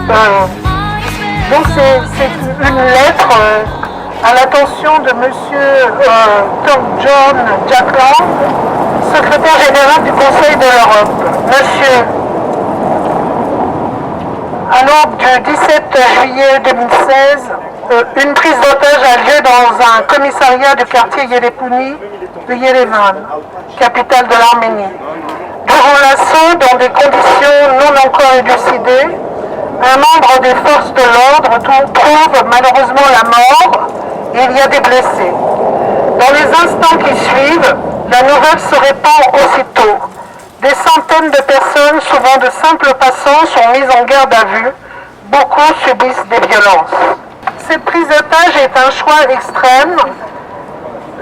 Donc c'est une lettre à l'attention de Monsieur John Jackland, secrétaire général du Conseil de l'Europe. Monsieur, à l'aube du 17 juillet 2016, une prise d'otage a lieu dans un commissariat du quartier Yerepouni de Yerevan, capitale de l'Arménie. Durant l'assaut, dans des conditions non encore élucidées, un membre des forces de l'ordre trouve malheureusement la mort et il y a des blessés. Dans les instants qui suivent, la nouvelle se répand aussitôt. Des centaines de personnes, souvent de simples passants, sont mises en garde à vue. Beaucoup subissent des violences. Cette prise d'otage est un choix extrême.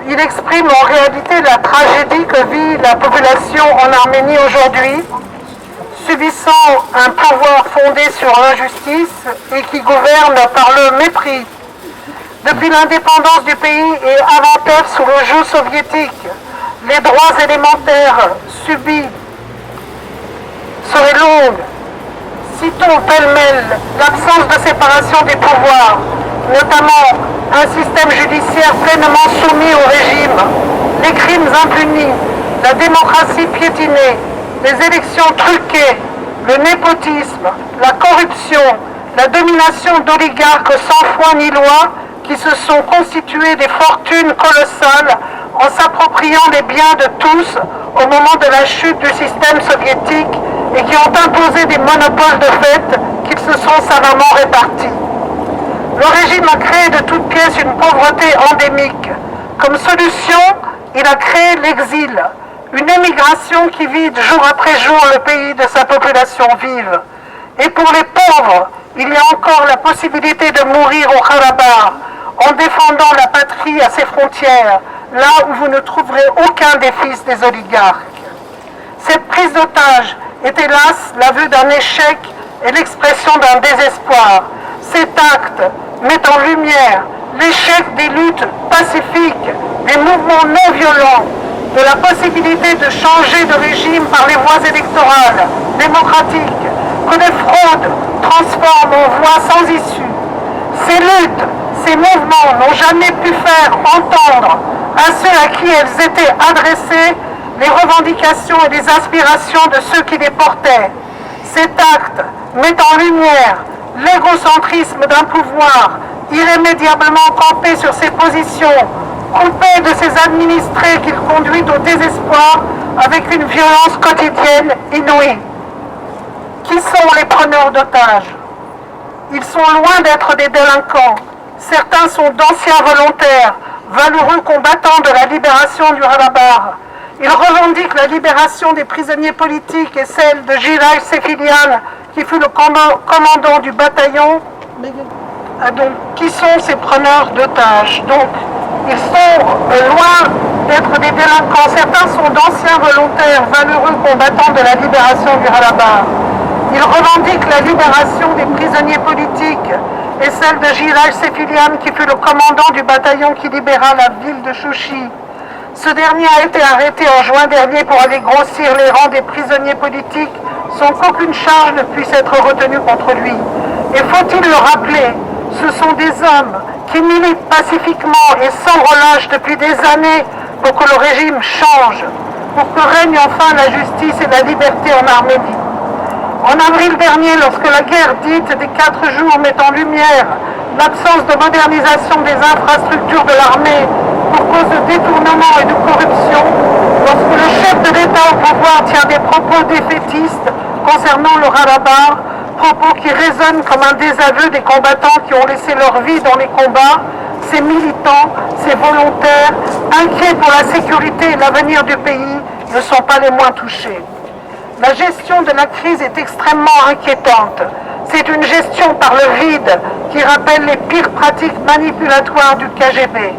Il exprime en réalité la tragédie que vit la population en Arménie aujourd'hui, subissant un pouvoir fondé sur l'injustice et qui gouverne par le mépris. Depuis l'indépendance du pays et avant-elle sous le joug soviétique, les droits élémentaires subis seraient longs. Citons pêle-mêle l'absence de séparation des pouvoirs, notamment un système judiciaire pleinement soumis au régime, les crimes impunis, la démocratie piétinée, les élections truquées, le népotisme, la corruption, la domination d'oligarques sans foi ni loi qui se sont constitués des fortunes colossales en s'appropriant les biens de tous au moment de la chute du système soviétique et qui ont imposé des monopoles de fait qu'ils se sont savamment répartis. Le régime a créé de toutes pièces une pauvreté endémique. Comme solution, il a créé l'exil, une émigration qui vide jour après jour le pays de sa population vive. Et pour les pauvres, il y a encore la possibilité de mourir au Karabakh en défendant la patrie à ses frontières, là où vous ne trouverez aucun des fils des oligarques. Cette prise d'otage est hélas l'aveu d'un échec et l'expression d'un désespoir. Cet acte met en lumière l'échec des luttes pacifiques, des mouvements non violents, de la possibilité de changer de régime par les voies électorales, démocratiques, que les fraudes transforment en voies sans issue. Ces luttes, ces mouvements n'ont jamais pu faire entendre à ceux à qui elles étaient adressées les revendications et les aspirations de ceux qui les portaient. Cet acte met en lumière l'égocentrisme d'un pouvoir irrémédiablement campé sur ses positions, coupé de ses administrés qu'il conduit au désespoir avec une violence quotidienne inouïe. Qui sont les preneurs d'otages? Ils sont loin d'être des délinquants. Certains sont d'anciens volontaires, valeureux combattants de la libération du Karabakh. Ils revendiquent la libération des prisonniers politiques et celle de Gilay Sefilian, qui fut le commandant du bataillon. Donc, qui sont ces preneurs d'otages? Donc, ils sont loin d'être des délinquants. Certains sont d'anciens volontaires, valeureux combattants de la libération du Karabakh. Ils revendiquent la libération des prisonniers politiques et celle de Gilay Sefilian, qui fut le commandant du bataillon qui libéra la ville de Chouchi. Ce dernier a été arrêté en juin dernier pour aller grossir les rangs des prisonniers politiques sans qu'aucune charge ne puisse être retenue contre lui. Et faut-il le rappeler, ce sont des hommes qui militent pacifiquement et sans relâche depuis des années pour que le régime change, pour que règne enfin la justice et la liberté en Arménie. En avril dernier, lorsque la guerre dite des 4 jours met en lumière l'absence de modernisation des infrastructures de l'armée pour cause de détournement et de corruption, lorsque le chef de l'État au pouvoir tient des propos défaitistes concernant le Karabakh, propos qui résonnent comme un désaveu des combattants qui ont laissé leur vie dans les combats, ces militants, ces volontaires, inquiets pour la sécurité et l'avenir du pays, ne sont pas les moins touchés. La gestion de la crise est extrêmement inquiétante. C'est une gestion par le vide qui rappelle les pires pratiques manipulatoires du KGB.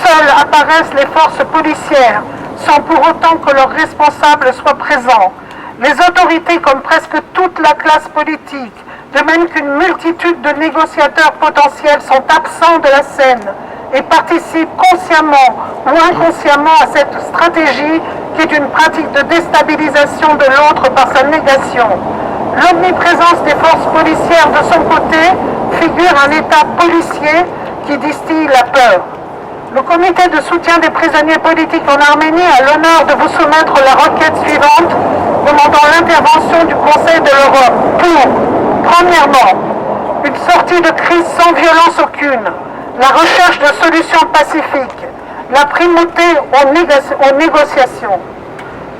Seules apparaissent les forces policières, sans pour autant que leurs responsables soient présents. Les autorités, comme presque toute la classe politique, de même qu'une multitude de négociateurs potentiels, sont absents de la scène et participent consciemment ou inconsciemment à cette stratégie qui est une pratique de déstabilisation de l'autre par sa négation. l'omniprésence des forces policières de son côté figure un État policier qui distille la peur. Le comité de soutien des prisonniers politiques en Arménie a l'honneur de vous soumettre la requête suivante demandant l'intervention du Conseil de l'Europe pour, premièrement, une sortie de crise sans violence aucune, la recherche de solutions pacifiques, la primauté aux négociations,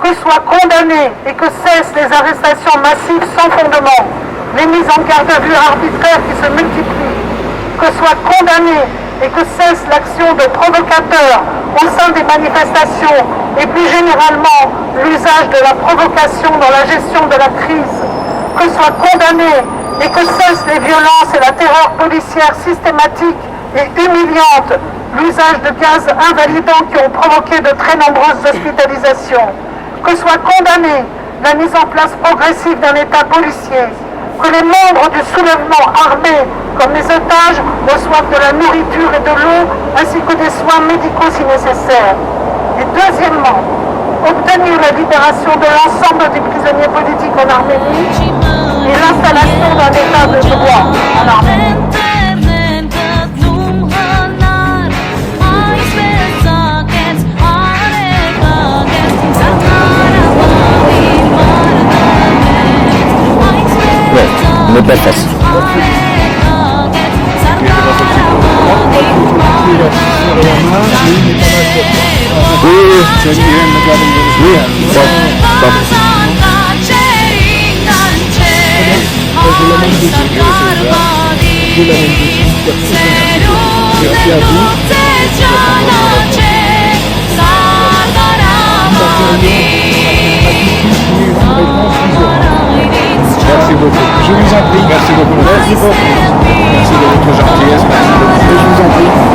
que soient condamnées et que cessent les arrestations massives sans fondement, les mises en garde à vue arbitraires qui se multiplient, que soient condamnées et que cesse l'action de provocateurs au sein des manifestations et plus généralement l'usage de la provocation dans la gestion de la crise, que soient condamnées et que cessent les violences et la terreur policière systématique et humiliante, l'usage de gaz invalidants qui ont provoqué de très nombreuses hospitalisations, que soit condamnée la mise en place progressive d'un État policier, que les membres du soulèvement armé, comme les otages, reçoivent de la nourriture et de l'eau, ainsi que des soins médicaux si nécessaire. Et deuxièmement, obtenir la libération de l'ensemble des prisonniers politiques en Arménie et l'installation d'un État de droit en Arménie. Ne pas facile. Merci beaucoup. Je vous en prie. Merci beaucoup. Merci beaucoup. Merci de votre gentillesse. Merci beaucoup. Je vous en prie.